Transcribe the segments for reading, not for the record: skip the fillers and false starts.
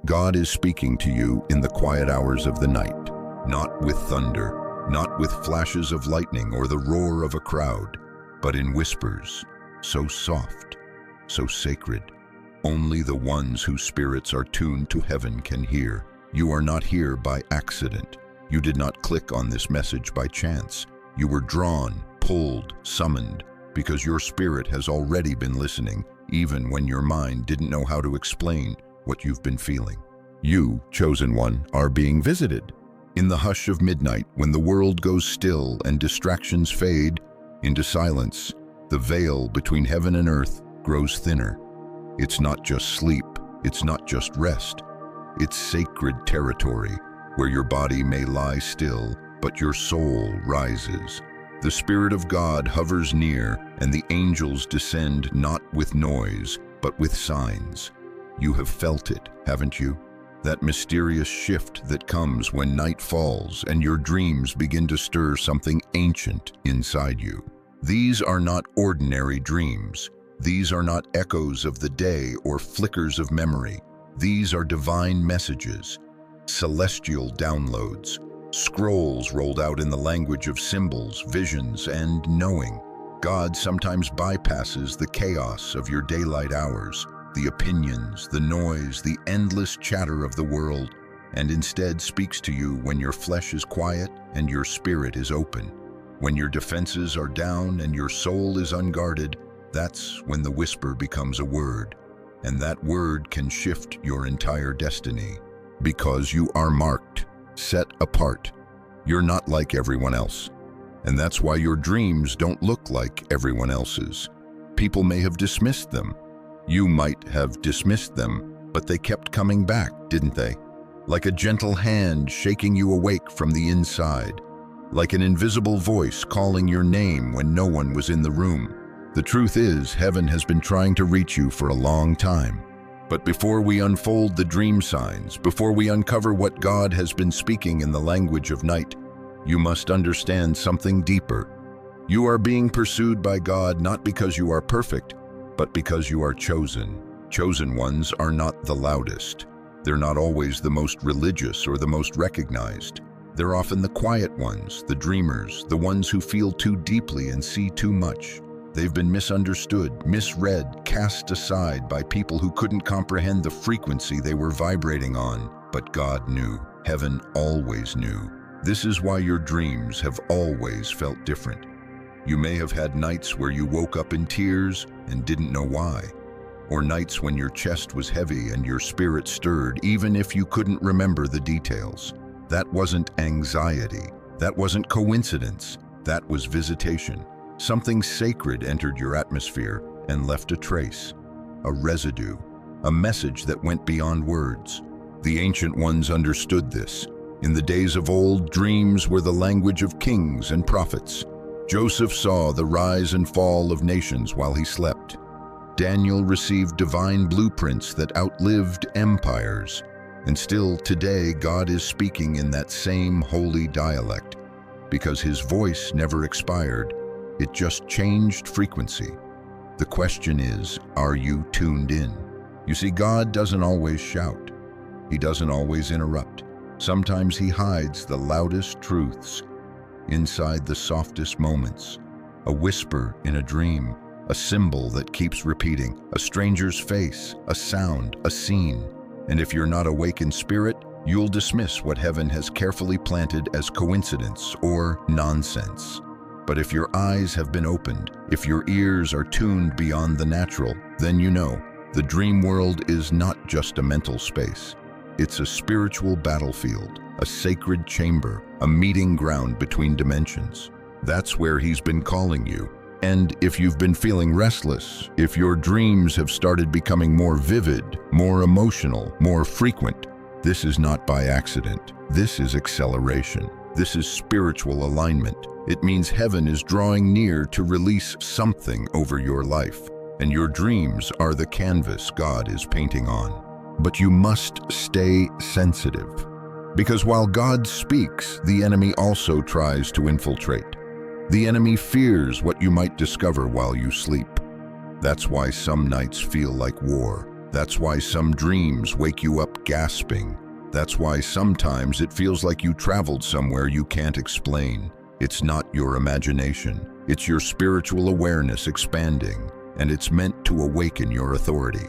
God is speaking to you in the quiet hours of the night, not with thunder, not with flashes of lightning or the roar of a crowd, but in whispers, so soft, so sacred. Only the ones whose spirits are tuned to heaven can hear. You are not here by accident. You did not click on this message by chance. You were drawn, pulled, summoned, because your spirit has already been listening, even when your mind didn't know how to explain what you've been feeling. You, chosen one, are being visited. In the hush of midnight, when the world goes still and distractions fade into silence, the veil between heaven and earth grows thinner. It's not just sleep, it's not just rest. It's sacred territory where your body may lie still, but your soul rises. The Spirit of God hovers near, and the angels descend not with noise, but with signs. You have felt it, haven't you? That mysterious shift that comes when night falls and your dreams begin to stir something ancient inside you. These are not ordinary dreams. These are not echoes of the day or flickers of memory. These are divine messages, celestial downloads, scrolls rolled out in the language of symbols, visions, and knowing. God sometimes bypasses the chaos of your daylight hours, the opinions, the noise, the endless chatter of the world, and instead speaks to you when your flesh is quiet and your spirit is open. When your defenses are down and your soul is unguarded, that's when the whisper becomes a word, and that word can shift your entire destiny. Because you are marked, set apart. You're not like everyone else. And that's why your dreams don't look like everyone else's. People may have dismissed them. You might have dismissed them, but they kept coming back, didn't they? Like a gentle hand shaking you awake from the inside. Like an invisible voice calling your name when no one was in the room. The truth is, heaven has been trying to reach you for a long time. But before we unfold the dream signs, before we uncover what God has been speaking in the language of night, you must understand something deeper. You are being pursued by God not because you are perfect, but because you are chosen. Chosen ones are not the loudest. They're not always the most religious or the most recognized. They're often the quiet ones, the dreamers, the ones who feel too deeply and see too much. They've been misunderstood, misread, cast aside by people who couldn't comprehend the frequency they were vibrating on. But God knew. Heaven always knew. This is why your dreams have always felt different. You may have had nights where you woke up in tears and didn't know why, or nights when your chest was heavy and your spirit stirred, even if you couldn't remember the details. That wasn't anxiety. That wasn't coincidence. That was visitation. Something sacred entered your atmosphere and left a trace, a residue, a message that went beyond words. The ancient ones understood this. In the days of old, dreams were the language of kings and prophets. Joseph saw the rise and fall of nations while he slept. Daniel received divine blueprints that outlived empires. And still today, God is speaking in that same holy dialect, because his voice never expired. It just changed frequency. The question is, are you tuned in? You see, God doesn't always shout. He doesn't always interrupt. Sometimes he hides the loudest truths inside the softest moments. A whisper in a dream, a symbol that keeps repeating, a stranger's face, a sound, a scene. And if you're not awake in spirit, you'll dismiss what heaven has carefully planted as coincidence or nonsense. But if your eyes have been opened, if your ears are tuned beyond the natural, then you know the dream world is not just a mental space. It's a spiritual battlefield, a sacred chamber, a meeting ground between dimensions. That's where he's been calling you. And if you've been feeling restless, if your dreams have started becoming more vivid, more emotional, more frequent, this is not by accident. This is acceleration. This is spiritual alignment. It means heaven is drawing near to release something over your life, and your dreams are the canvas God is painting on. But you must stay sensitive, because while God speaks, the enemy also tries to infiltrate. The enemy fears what you might discover while you sleep. That's why some nights feel like war. That's why some dreams wake you up gasping. That's why sometimes it feels like you traveled somewhere you can't explain. It's not your imagination. It's your spiritual awareness expanding, and it's meant to awaken your authority.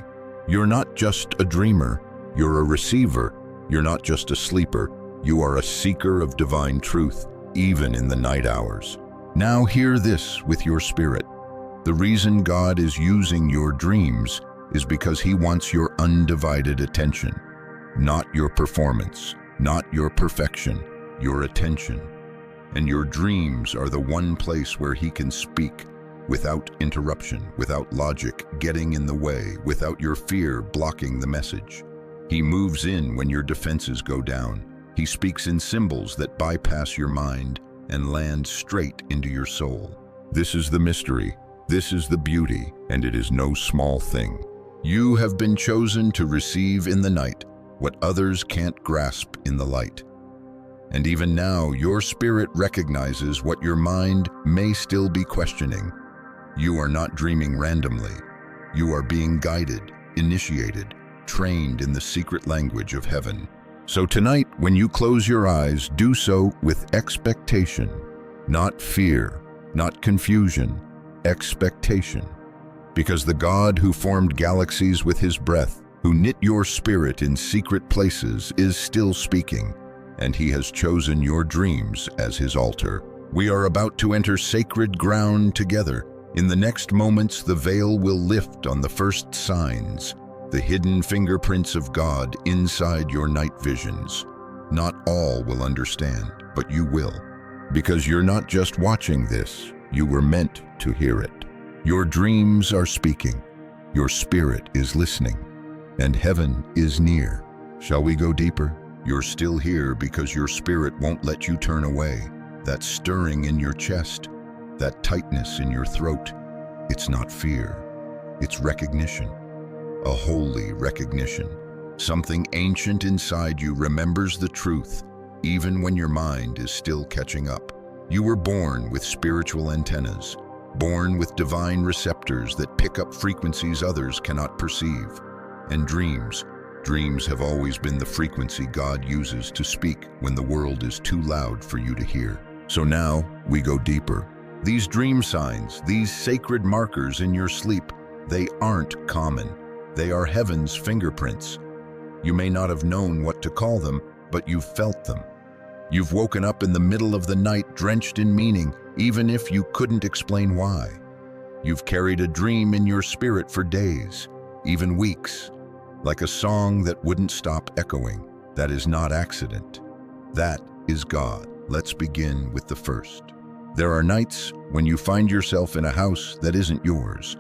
You're not just a dreamer, you're a receiver. You're not just a sleeper, you are a seeker of divine truth, even in the night hours. Now hear this with your spirit. The reason God is using your dreams is because He wants your undivided attention. Not your performance, not your perfection, your attention. And your dreams are the one place where He can speak without interruption, without logic getting in the way, without your fear blocking the message. He moves in when your defenses go down. He speaks in symbols that bypass your mind and land straight into your soul. This is the mystery, this is the beauty, and it is no small thing. You have been chosen to receive in the night what others can't grasp in the light. And even now, your spirit recognizes what your mind may still be questioning. You are not dreaming randomly. You are being guided, initiated, trained in the secret language of heaven. So tonight, when you close your eyes, do so with expectation, not fear, not confusion, expectation. Because the God who formed galaxies with His breath, who knit your spirit in secret places, is still speaking, and He has chosen your dreams as His altar. We are about to enter sacred ground together. In the next moments, the veil will lift on the first signs, the hidden fingerprints of God inside your night visions. Not all will understand, but you will. Because you're not just watching this, you were meant to hear it. Your dreams are speaking, your spirit is listening, and heaven is near. Shall we go deeper? You're still here because your spirit won't let you turn away. That stirring in your chest, that tightness in your throat, it's not fear, it's recognition. A holy recognition. Something ancient inside you remembers the truth, even when your mind is still catching up. You were born with spiritual antennas, born with divine receptors that pick up frequencies others cannot perceive. And dreams have always been the frequency God uses to speak when the world is too loud for you to hear. So now we go deeper. These dream signs, these sacred markers in your sleep, they aren't common. They are heaven's fingerprints. You may not have known what to call them, but you've felt them. You've woken up in the middle of the night drenched in meaning, even if you couldn't explain why. You've carried a dream in your spirit for days, even weeks, like a song that wouldn't stop echoing. That is not accident. That is God. Let's begin with the first. There are nights when you find yourself in a house that isn't yours.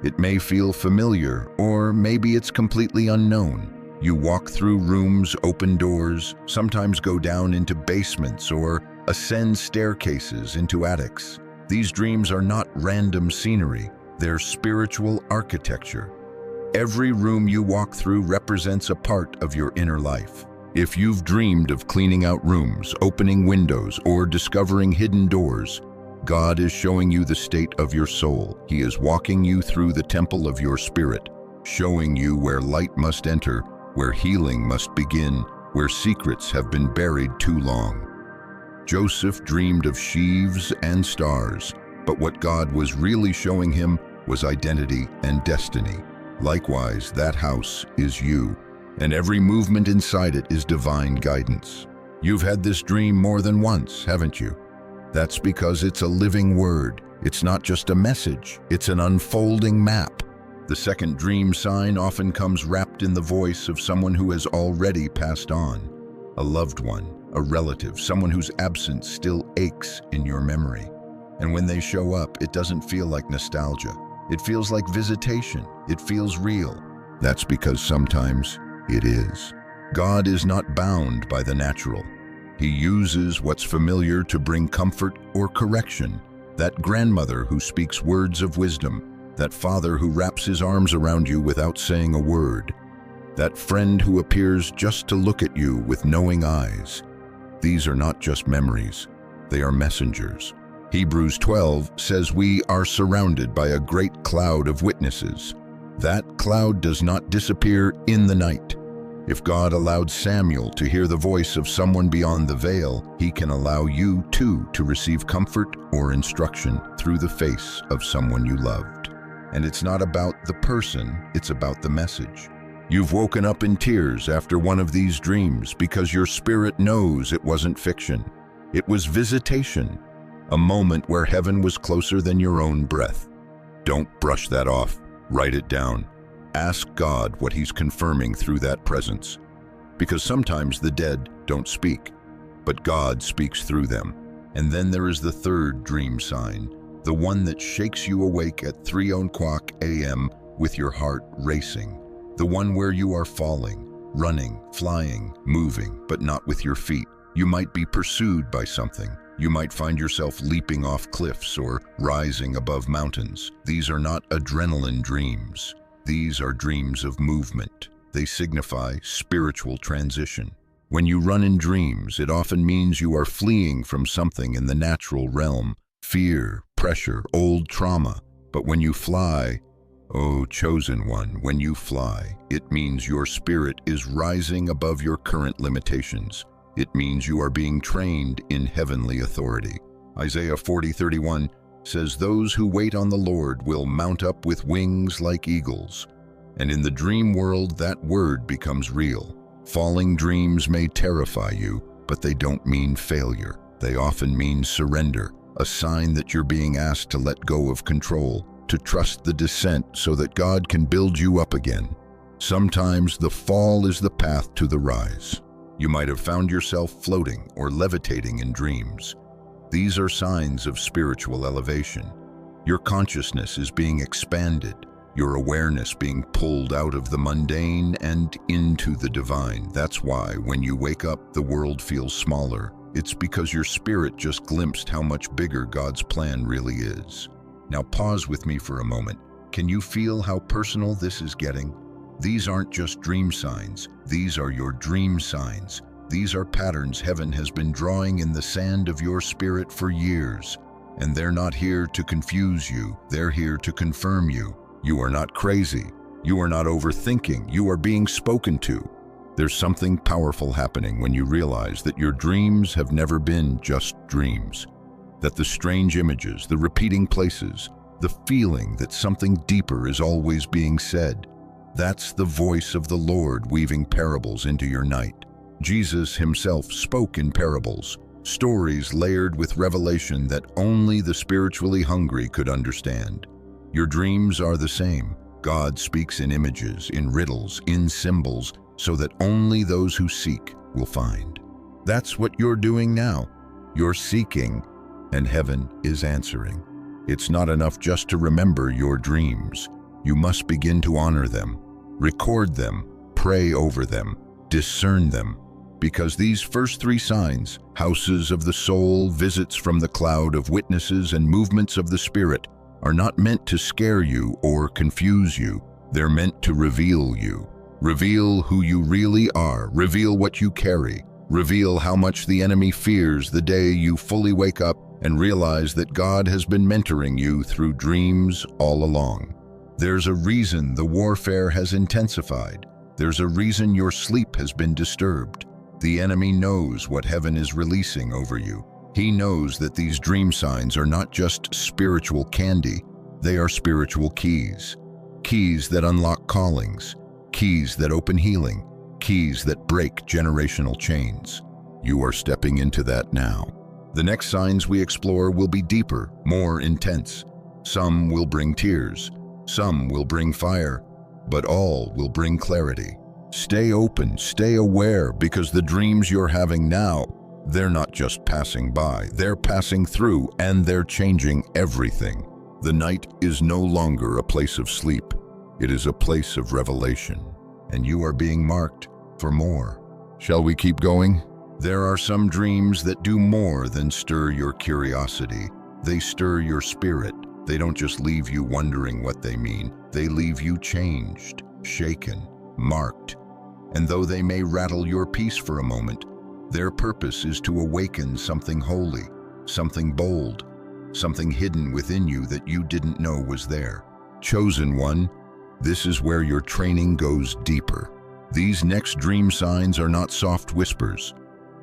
It may feel familiar, or maybe it's completely unknown. You walk through rooms, open doors, sometimes go down into basements or ascend staircases into attics. These dreams are not random scenery, they're spiritual architecture. Every room you walk through represents a part of your inner life. If you've dreamed of cleaning out rooms, opening windows, or discovering hidden doors, God is showing you the state of your soul. He is walking you through the temple of your spirit, showing you where light must enter, where healing must begin, where secrets have been buried too long. Joseph dreamed of sheaves and stars, but what God was really showing him was identity and destiny. Likewise, that house is you, and every movement inside it is divine guidance. You've had this dream more than once, haven't you? That's because it's a living word. It's not just a message, it's an unfolding map. The second dream sign often comes wrapped in the voice of someone who has already passed on. A loved one, a relative, someone whose absence still aches in your memory. And when they show up, it doesn't feel like nostalgia. It feels like visitation. It feels real. That's because sometimes it is. God is not bound by the natural. He uses what's familiar to bring comfort or correction. That grandmother who speaks words of wisdom, that father who wraps his arms around you without saying a word, that friend who appears just to look at you with knowing eyes. These are not just memories, they are messengers. Hebrews 12 says we are surrounded by a great cloud of witnesses. That cloud does not disappear in the night. If God allowed Samuel to hear the voice of someone beyond the veil, he can allow you too to receive comfort or instruction through the face of someone you loved. And it's not about the person, it's about the message. You've woken up in tears after one of these dreams because your spirit knows it wasn't fiction. It was visitation, a moment where heaven was closer than your own breath. Don't brush that off. Write it down. Ask God what He's confirming through that presence. Because sometimes the dead don't speak, but God speaks through them. And then there is the third dream sign, the one that shakes you awake at 3:00 a.m. with your heart racing. The one where you are falling, running, flying, moving, but not with your feet. You might be pursued by something. You might find yourself leaping off cliffs or rising above mountains. These are not adrenaline dreams. These are dreams of movement. They signify spiritual transition. When you run in dreams, it often means you are fleeing from something in the natural realm, fear, pressure, old trauma. But when you fly, oh, chosen one, when you fly, it means your spirit is rising above your current limitations. It means you are being trained in heavenly authority. Isaiah 40:31 says, "Those who wait on the Lord will mount up with wings like eagles." And in the dream world, that word becomes real. Falling dreams may terrify you, but they don't mean failure. They often mean surrender, a sign that you're being asked to let go of control, to trust the descent so that God can build you up again. Sometimes the fall is the path to the rise. You might have found yourself floating or levitating in dreams. These are signs of spiritual elevation. Your consciousness is being expanded, your awareness being pulled out of the mundane and into the divine. That's why when you wake up, the world feels smaller. It's because your spirit just glimpsed how much bigger God's plan really is. Now pause with me for a moment. Can you feel how personal this is getting? These aren't just dream signs. These are your dream signs. These are patterns heaven has been drawing in the sand of your spirit for years. And they're not here to confuse you. They're here to confirm you. You are not crazy. You are not overthinking. You are being spoken to. There's something powerful happening when you realize that your dreams have never been just dreams. That the strange images, the repeating places, the feeling that something deeper is always being said, that's the voice of the Lord weaving parables into your night. Jesus himself spoke in parables, stories layered with revelation that only the spiritually hungry could understand. Your dreams are the same. God speaks in images, in riddles, in symbols, so that only those who seek will find. That's what you're doing now. You're seeking, and heaven is answering. It's not enough just to remember your dreams. You must begin to honor them, record them, pray over them, discern them, because these first three signs, houses of the soul, visits from the cloud of witnesses, and movements of the Spirit, are not meant to scare you or confuse you. They're meant to reveal you. Reveal who you really are. Reveal what you carry. Reveal how much the enemy fears the day you fully wake up and realize that God has been mentoring you through dreams all along. There's a reason the warfare has intensified. There's a reason your sleep has been disturbed. The enemy knows what heaven is releasing over you. He knows that these dream signs are not just spiritual candy, they are spiritual keys. Keys that unlock callings, keys that open healing, keys that break generational chains. You are stepping into that now. The next signs we explore will be deeper, more intense. Some will bring tears, some will bring fire, but all will bring clarity. Stay open, stay aware, because the dreams you're having now, they're not just passing by, they're passing through, and they're changing everything. The night is no longer a place of sleep. It is a place of revelation, and you are being marked for more. Shall we keep going? There are some dreams that do more than stir your curiosity. They stir your spirit. They don't just leave you wondering what they mean. They leave you changed, shaken, marked. And though they may rattle your peace for a moment, their purpose is to awaken something holy, something bold, something hidden within you that you didn't know was there. Chosen one, This is where your training goes deeper. These next dream signs are not soft whispers.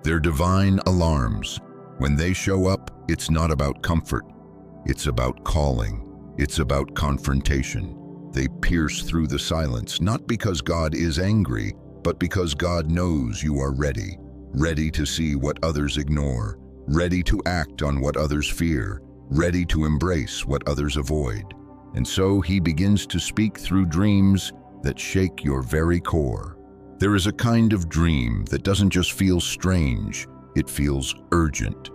They're divine alarms. When they show up, it's not about comfort. It's about calling. It's about confrontation. They pierce through the silence, not because God is angry, but because God knows you are ready. Ready to see what others ignore. Ready to act on what others fear. Ready to embrace what others avoid. And so he begins to speak through dreams that shake your very core. There is a kind of dream that doesn't just feel strange, it feels urgent.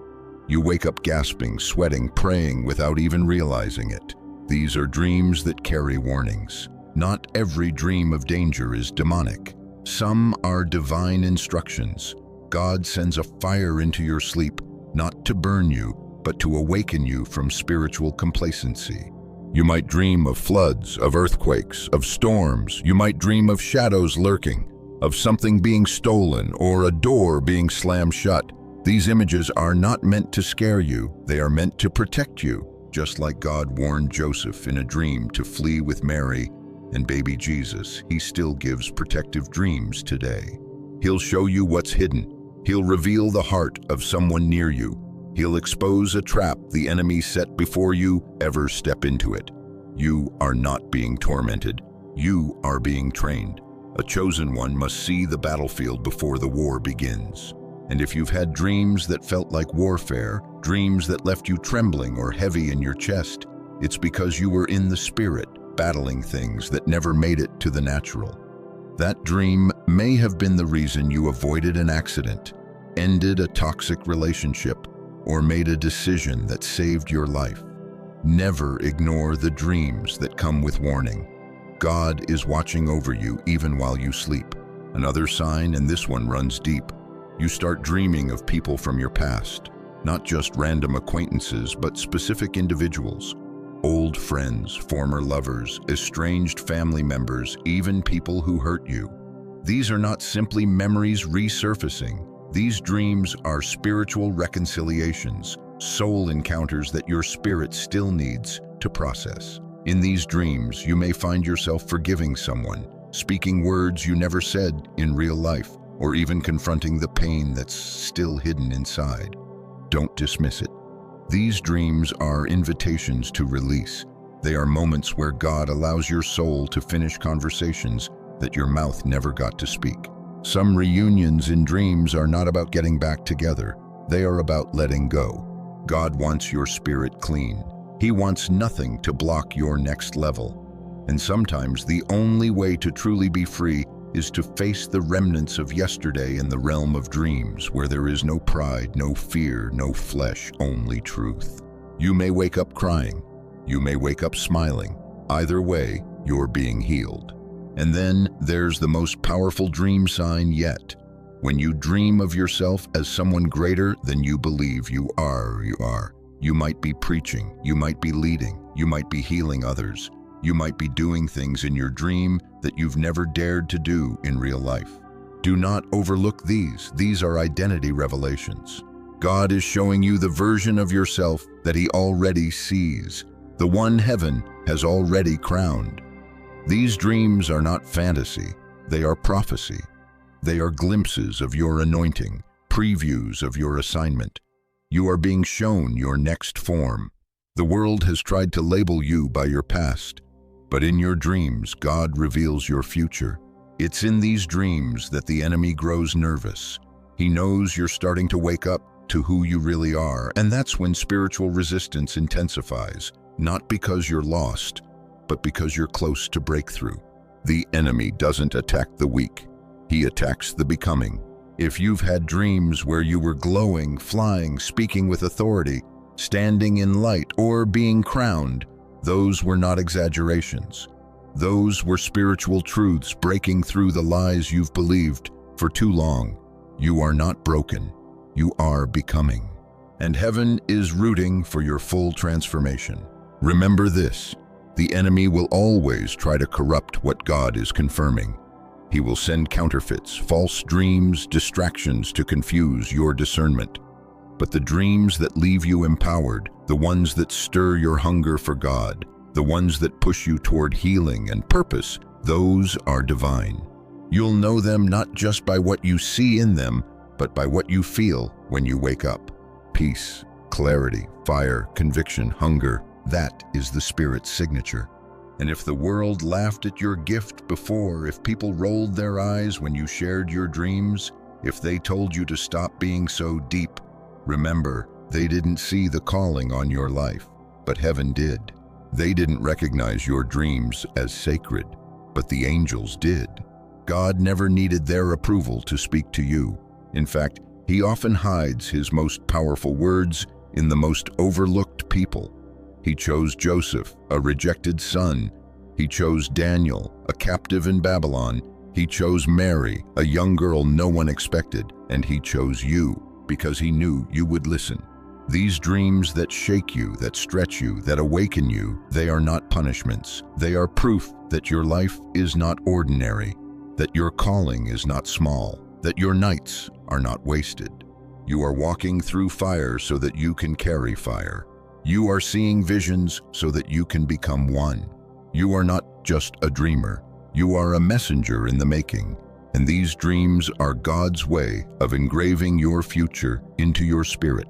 You wake up gasping, sweating, praying without even realizing it. These are dreams that carry warnings. Not every dream of danger is demonic. Some are divine instructions. God sends a fire into your sleep, not to burn you, but to awaken you from spiritual complacency. You might dream of floods, of earthquakes, of storms. You might dream of shadows lurking, of something being stolen or a door being slammed shut. These images are not meant to scare you. They are meant to protect you. Just like God warned Joseph in a dream to flee with Mary and baby Jesus, he still gives protective dreams today. He'll show you what's hidden. He'll reveal the heart of someone near you. He'll expose a trap the enemy set before you ever step into it. You are not being tormented. You are being trained. A chosen one must see the battlefield before the war begins. And if you've had dreams that felt like warfare, dreams that left you trembling or heavy in your chest, it's because you were in the spirit, battling things that never made it to the natural. That dream may have been the reason you avoided an accident, ended a toxic relationship, or made a decision that saved your life. Never ignore the dreams that come with warning. God is watching over you even while you sleep. Another sign, and this one runs deep. You start dreaming of people from your past, not just random acquaintances, but specific individuals. Old friends, former lovers, estranged family members, even people who hurt you. These are not simply memories resurfacing. These dreams are spiritual reconciliations, soul encounters that your spirit still needs to process. In these dreams, you may find yourself forgiving someone, speaking words you never said in real life, or even confronting the pain that's still hidden inside. Don't dismiss it. These dreams are invitations to release. They are moments where God allows your soul to finish conversations that your mouth never got to speak. Some reunions in dreams are not about getting back together. They are about letting go. God wants your spirit clean. He wants nothing to block your next level. And sometimes the only way to truly be free is to face the remnants of yesterday in the realm of dreams, where there is no pride, no fear, no flesh, only truth. You may wake up crying. You may wake up smiling. Either way, you're being healed. And then there's the most powerful dream sign yet. When you dream of yourself as someone greater than you believe you are. You might be preaching, you might be leading, you might be healing others. You might be doing things in your dream that you've never dared to do in real life. Do not overlook these. These are identity revelations. God is showing you the version of yourself that He already sees, the one heaven has already crowned. These dreams are not fantasy, they are prophecy. They are glimpses of your anointing, previews of your assignment. You are being shown your next form. The world has tried to label you by your past, but in your dreams, God reveals your future. It's in these dreams that the enemy grows nervous. He knows you're starting to wake up to who you really are, and that's when spiritual resistance intensifies, not because you're lost, but because you're close to breakthrough. The enemy doesn't attack the weak. He attacks the becoming. If you've had dreams where you were glowing, flying, speaking with authority, standing in light, or being crowned, those were not exaggerations. Those were spiritual truths breaking through the lies you've believed for too long. You are not broken. You are becoming. And heaven is rooting for your full transformation. Remember this: the enemy will always try to corrupt what God is confirming. He will send counterfeits, false dreams, distractions to confuse your discernment. But the dreams that leave you empowered, the ones that stir your hunger for God, The ones that push you toward healing and purpose, those are divine. You'll know them not just by what you see in them, but by what you feel when you wake up. Peace, clarity, fire, conviction, hunger, that is the Spirit's signature. And if the world laughed at your gift before, if people rolled their eyes when you shared your dreams, if they told you to stop being so deep, remember, they didn't see the calling on your life, but heaven did. They didn't recognize your dreams as sacred, but the angels did. God never needed their approval to speak to you. In fact, He often hides His most powerful words in the most overlooked people. He chose Joseph, a rejected son. He chose Daniel, a captive in Babylon. He chose Mary, a young girl no one expected. And He chose you because He knew you would listen. These dreams that shake you, that stretch you, that awaken you, they are not punishments. They are proof that your life is not ordinary, that your calling is not small, that your nights are not wasted. You are walking through fire so that you can carry fire. You are seeing visions so that you can become one. You are not just a dreamer. You are a messenger in the making. And these dreams are God's way of engraving your future into your spirit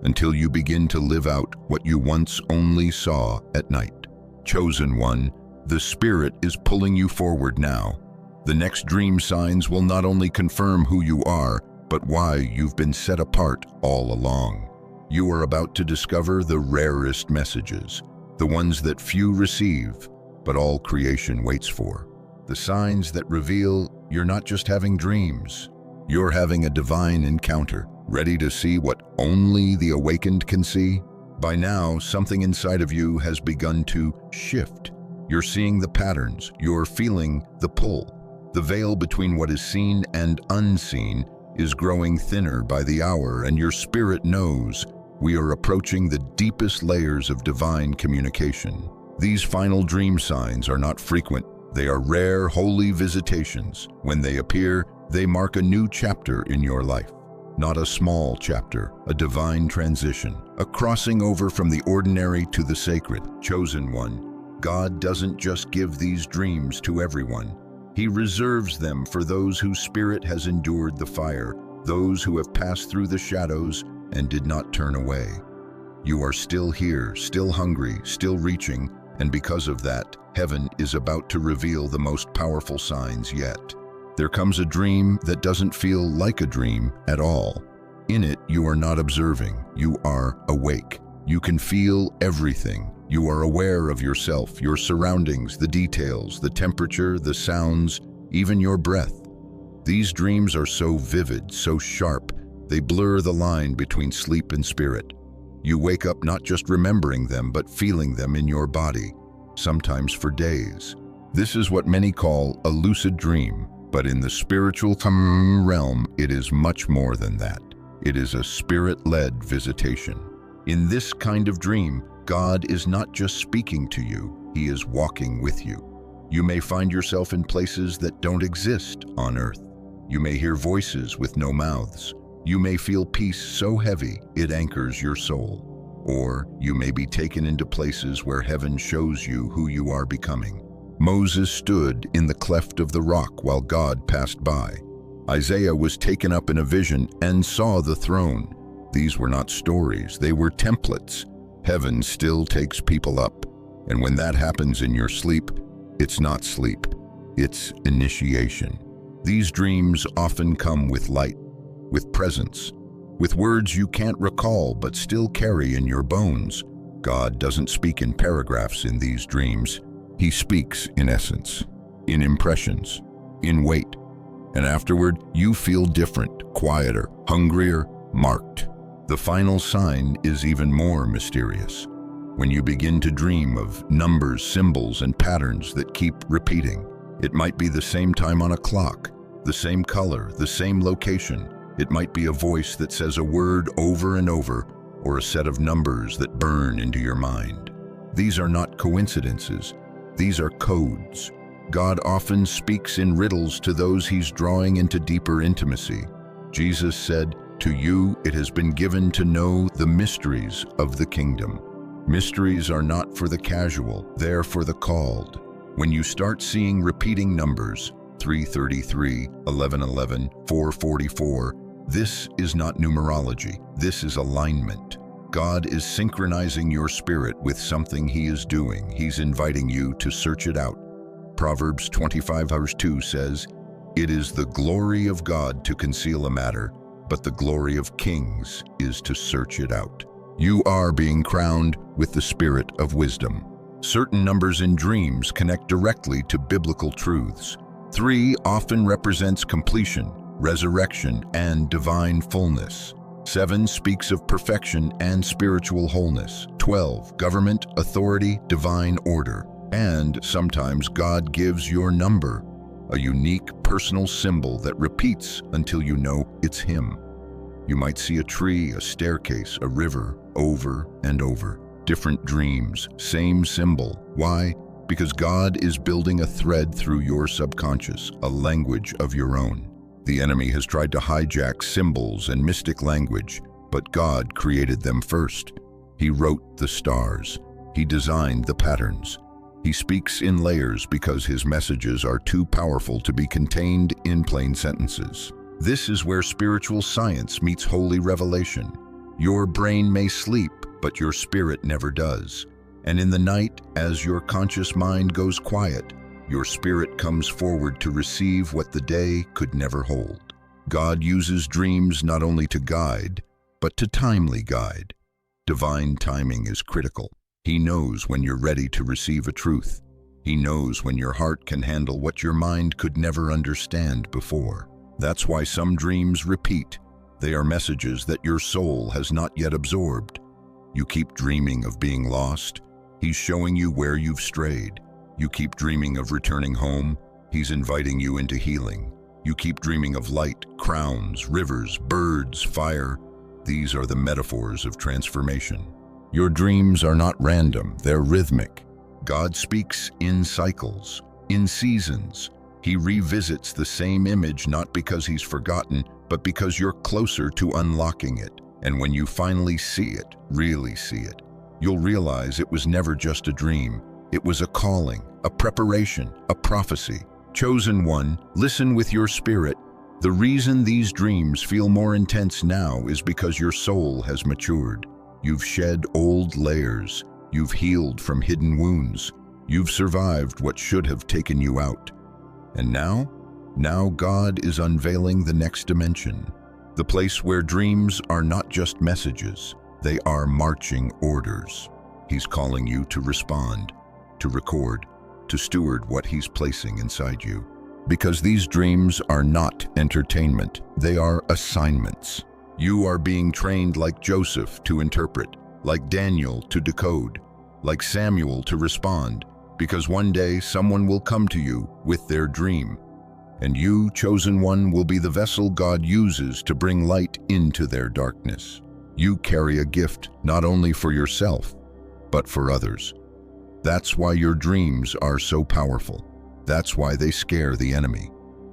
until you begin to live out what you once only saw at night. Chosen one, the Spirit is pulling you forward now. The next dream signs will not only confirm who you are, but why you've been set apart all along. You are about to discover the rarest messages, the ones that few receive, but all creation waits for. The signs that reveal you're not just having dreams, you're having a divine encounter, ready to see what only the awakened can see. By now, something inside of you has begun to shift. You're seeing the patterns, you're feeling the pull. The veil between what is seen and unseen is growing thinner by the hour, and your spirit knows we are approaching the deepest layers of divine communication. These final dream signs are not frequent. They are rare, holy visitations. When they appear, they mark a new chapter in your life. Not a small chapter, a divine transition, a crossing over from the ordinary to the sacred. Chosen one, God doesn't just give these dreams to everyone. He reserves them for those whose spirit has endured the fire, those who have passed through the shadows and did not turn away. You are still here, still hungry, still reaching, and because of that, heaven is about to reveal the most powerful signs yet. There comes a dream that doesn't feel like a dream at all. In it, you are not observing, you are awake. You can feel everything. You are aware of yourself, your surroundings, the details, the temperature, the sounds, even your breath. These dreams are so vivid, so sharp, they blur the line between sleep and spirit. You wake up not just remembering them, but feeling them in your body, sometimes for days. This is what many call a lucid dream, but in the spiritual realm, it is much more than that. It is a spirit-led visitation. In this kind of dream, God is not just speaking to you, He is walking with you. You may find yourself in places that don't exist on earth. You may hear voices with no mouths. You may feel peace so heavy it anchors your soul. Or you may be taken into places where heaven shows you who you are becoming. Moses stood in the cleft of the rock while God passed by. Isaiah was taken up in a vision and saw the throne. These were not stories, they were templates. Heaven still takes people up, and when that happens in your sleep, it's not sleep, it's initiation. These dreams often come with light, with presence, with words you can't recall but still carry in your bones. God doesn't speak in paragraphs in these dreams. He speaks in essence, in impressions, in weight. And afterward, you feel different, quieter, hungrier, marked. The final sign is even more mysterious. When you begin to dream of numbers, symbols, and patterns that keep repeating. It might be the same time on a clock, the same color, the same location. It might be a voice that says a word over and over, or a set of numbers that burn into your mind. These are not coincidences. These are codes. God often speaks in riddles to those He's drawing into deeper intimacy. Jesus said, "To you it has been given to know the mysteries of the kingdom." Mysteries are not for the casual, they're for the called. When you start seeing repeating numbers, 333, 1111, 444, this is not numerology, this is alignment. God is synchronizing your spirit with something He is doing. He's inviting you to search it out. Proverbs 25:2 says, "It is the glory of God to conceal a matter, but the glory of kings is to search it out." You are being crowned with the spirit of wisdom. Certain numbers in dreams connect directly to biblical truths. 3 often represents completion, resurrection, and divine fullness. 7 speaks of perfection and spiritual wholeness. 12, government, authority, divine order. And sometimes God gives your number, a unique personal symbol that repeats until you know it's Him. You might see a tree, a staircase, a river, over and over. Different dreams, same symbol. Why? Because God is building a thread through your subconscious, a language of your own. The enemy has tried to hijack symbols and mystic language, but God created them first. He wrote the stars. He designed the patterns. He speaks in layers because His messages are too powerful to be contained in plain sentences. This is where spiritual science meets holy revelation. Your brain may sleep, but your spirit never does. And in the night, as your conscious mind goes quiet, your spirit comes forward to receive what the day could never hold. God uses dreams not only to guide, but to timely guide. Divine timing is critical. He knows when you're ready to receive a truth. He knows when your heart can handle what your mind could never understand before. That's why some dreams repeat. They are messages that your soul has not yet absorbed. You keep dreaming of being lost. He's showing you where you've strayed. You keep dreaming of returning home. He's inviting you into healing. You keep dreaming of light, crowns, rivers, birds, fire. These are the metaphors of transformation. Your dreams are not random, they're rhythmic. God speaks in cycles, in seasons. He revisits the same image not because He's forgotten, but because you're closer to unlocking it. And when you finally see it, really see it, you'll realize it was never just a dream. It was a calling, a preparation, a prophecy. Chosen one, listen with your spirit. The reason these dreams feel more intense now is because your soul has matured. You've shed old layers. You've healed from hidden wounds. You've survived what should have taken you out. And now God is unveiling the next dimension. The place where dreams are not just messages, they are marching orders. He's calling you to respond, to record, to steward what He's placing inside you. Because these dreams are not entertainment, they are assignments. You are being trained like Joseph to interpret, like Daniel to decode, like Samuel to respond, because one day someone will come to you with their dream. And you, chosen one, will be the vessel God uses to bring light into their darkness. You carry a gift not only for yourself, but for others. That's why your dreams are so powerful. That's why they scare the enemy.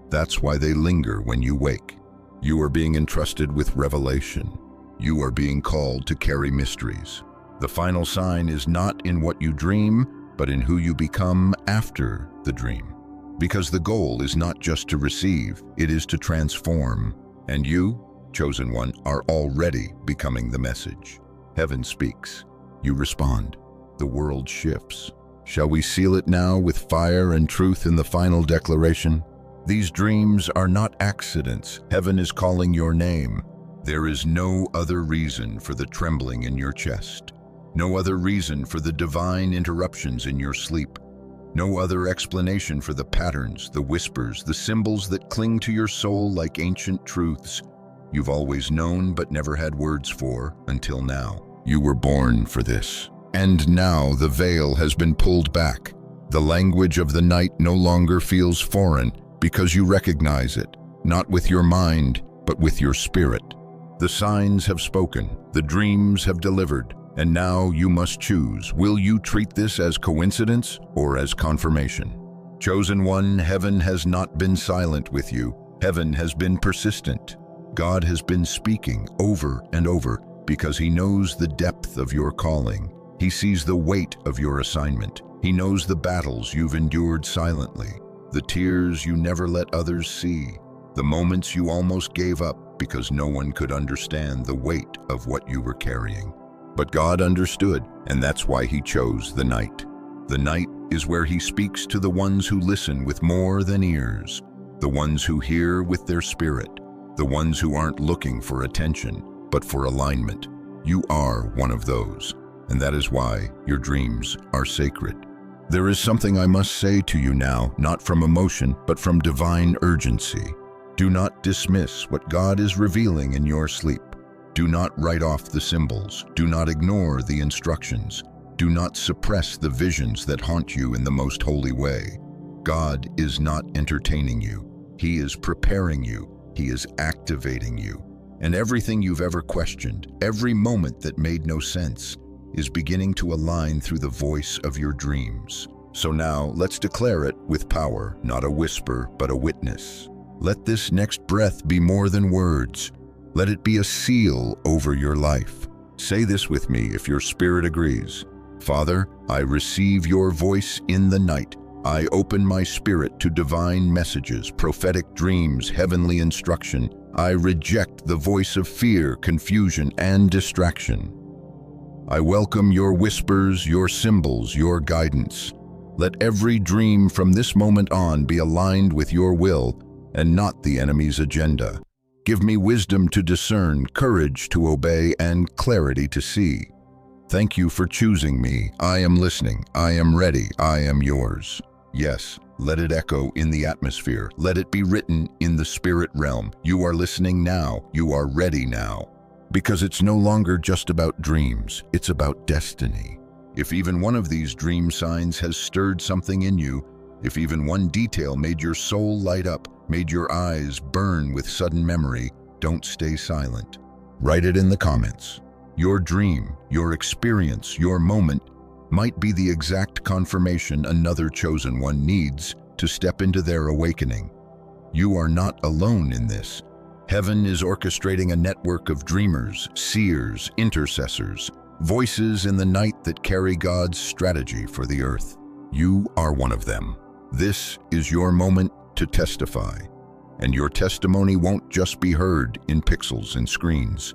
That's why they linger when you wake. You are being entrusted with revelation. You are being called to carry mysteries. The final sign is not in what you dream, but in who you become after the dream. Because the goal is not just to receive, it is to transform. And you, chosen one, are already becoming the message. Heaven speaks. You respond. The world shifts. Shall we seal it now with fire and truth in the final declaration? These dreams are not accidents. Heaven is calling your name. There is no other reason for the trembling in your chest. No other reason for the divine interruptions in your sleep. No other explanation for the patterns, the whispers, the symbols that cling to your soul like ancient truths you've always known but never had words for until now. You were born for this. And now the veil has been pulled back. The language of the night no longer feels foreign because you recognize it, not with your mind, but with your spirit. The signs have spoken, the dreams have delivered, and now you must choose. Will you treat this as coincidence or as confirmation? Chosen one, heaven has not been silent with you. Heaven has been persistent. God has been speaking over and over because He knows the depth of your calling. He sees the weight of your assignment. He knows the battles you've endured silently, the tears you never let others see, the moments you almost gave up because no one could understand the weight of what you were carrying. But God understood, and that's why He chose the night. The night is where He speaks to the ones who listen with more than ears, the ones who hear with their spirit, the ones who aren't looking for attention, but for alignment. You are one of those, and that is why your dreams are sacred. There is something I must say to you now, not from emotion, but from divine urgency. Do not dismiss what God is revealing in your sleep. Do not write off the symbols. Do not ignore the instructions. Do not suppress the visions that haunt you in the most holy way. God is not entertaining you. He is preparing you. He is activating you. And everything you've ever questioned, every moment that made no sense, is beginning to align through the voice of your dreams. So now let's declare it with power, not a whisper, but a witness. Let this next breath be more than words. Let it be a seal over your life. Say this with me if your spirit agrees. Father, I receive your voice in the night. I open my spirit to divine messages, prophetic dreams, heavenly instruction. I reject the voice of fear, confusion, and distraction. I welcome your whispers, your symbols, your guidance. Let every dream from this moment on be aligned with your will and not the enemy's agenda. Give me wisdom to discern, courage to obey, and clarity to see. Thank you for choosing me. I am listening. I am ready. I am yours. Yes, let it echo in the atmosphere. Let it be written in the spirit realm. You are listening now. You are ready now. Because it's no longer just about dreams. It's about destiny. If even one of these dream signs has stirred something in you, if even one detail made your soul light up, made your eyes burn with sudden memory, don't stay silent. Write it in the comments. Your dream, your experience, your moment might be the exact confirmation another chosen one needs to step into their awakening. You are not alone in this. Heaven is orchestrating a network of dreamers, seers, intercessors, voices in the night that carry God's strategy for the earth. You are one of them. This is your moment to testify, and your testimony won't just be heard in pixels and screens.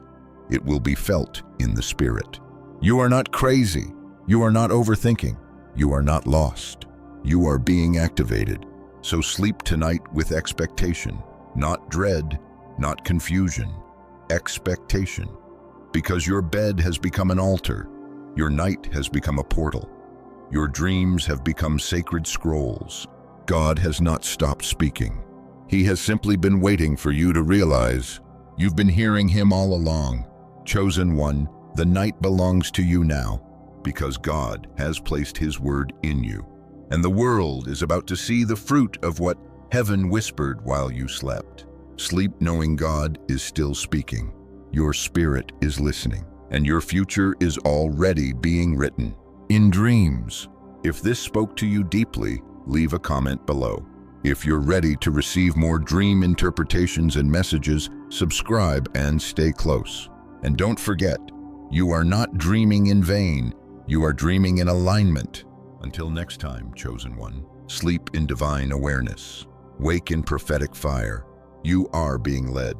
It will be felt in the spirit. You are not crazy. You are not overthinking. You are not lost. You are being activated. So sleep tonight with expectation, not dread, not confusion, expectation. Because your bed has become an altar, your night has become a portal. Your dreams have become sacred scrolls. God has not stopped speaking. He has simply been waiting for you to realize you've been hearing Him all along. Chosen one, the night belongs to you now, because God has placed His word in you. And the world is about to see the fruit of what heaven whispered while you slept. Sleep knowing God is still speaking. Your spirit is listening, and your future is already being written. In dreams. If this spoke to you deeply, leave a comment below. If you're ready to receive more dream interpretations and messages, subscribe and stay close. And don't forget, you are not dreaming in vain. You are dreaming in alignment. Until next time, chosen one, sleep in divine awareness. Wake in prophetic fire. You are being led.